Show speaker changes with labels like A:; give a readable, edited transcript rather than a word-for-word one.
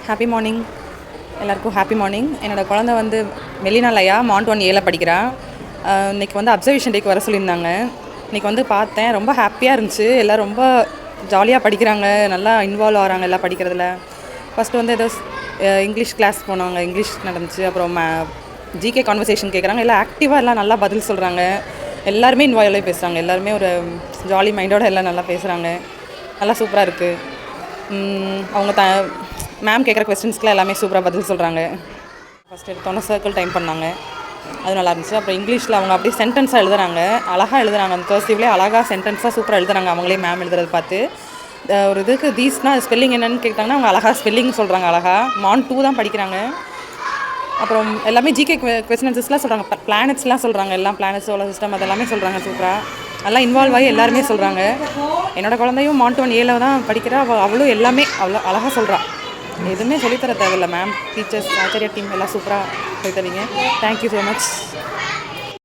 A: Happy morning. எல்லாருக்கும் happy morning. என்னோடய குழந்தை வந்து மெலினா லயா மாண்ட் 1 ஏல படிக்கிறா. இன்றைக்கி வந்து அப்சர்வேஷன் டேக்கு வர சொல்லியிருந்தாங்க. இன்றைக்கி வந்து பார்த்தேன், ரொம்ப ஹாப்பியாக இருந்துச்சு. எல்லோரும் ரொம்ப ஜாலியாக படிக்கிறாங்க, நல்லா இன்வால்வ் ஆகிறாங்க எல்லாம் படிக்கிறதுல. ஃபஸ்ட்டு வந்து ஏதோ இங்கிலீஷ் கிளாஸ் போனாங்க, இங்கிலீஷ் நடந்துச்சு. அப்புறம் ஜிகே கான்வர்சேஷன் கேட்குறாங்க, எல்லாம் ஆக்டிவாக எல்லாம் நல்லா பதில் சொல்கிறாங்க. எல்லாருமே இன்வால்வ் ஆகி பேசுகிறாங்க. எல்லாருமே ஒரு ஜாலி மைண்டோடு எல்லாம் நல்லா பேசுகிறாங்க. நல்லா சூப்பராக இருக்குது. அவங்க மேம் கேட்குற கொஸ்டின்ஸ்க்குலாம் எல்லாமே சூப்பராக பதில் சொல்கிறாங்க. ஃபஸ்ட் எடுத்தோன்னே சர்க்கிள் டைம் பண்ணாங்க, அது நல்லா இருந்துச்சு. அப்புறம் இங்கிலீஷில் அவங்க அப்படியே சென்டென்ஸாக எழுதுறாங்க, அழகாக எழுதுறாங்க. அந்த கர்சிவ்லேயே அழகாக சென்டென்ஸாக சூப்பராக எழுதுறாங்க. அவங்களே மேம் எழுதுறது பார்த்து ஒரு இதுக்கு தீஸ்னால் ஸ்பெல்லிங் என்னென்னு கேட்டாங்கன்னா அவங்க அழகாக ஸ்பெல்லிங் சொல்கிறாங்க. அழகாக மாண்ட் 2 தான் படிக்கிறாங்க. அப்புறம் எல்லாமே ஜிகே கொஸ்டின் ஆன்சர்ஸ்லாம் சொல்கிறாங்க, பிளானட்ஸ்லாம் சொல்கிறாங்க. எல்லாம் பிளானட்ஸ், சோலார் சிஸ்டம் அதெல்லாமே சொல்கிறாங்க. சூப்பராக நல்லா இன்வால்வ் ஆகி எல்லாருமே சொல்கிறாங்க. என்னோடய குழந்தையும் மாண்ட் 1 ஏல தான் படிக்கிறா. அவளும் எல்லாமே அவ்வளோ அழகாக சொல்கிறாள். எதுவுமே சொல்லித்தர தேவையில்லை. மேம், டீச்சர்ஸ், ஆச்சாரியா டீம் எல்லாம் சூப்பராக சொல்லித்தரீங்க. Thank you so much.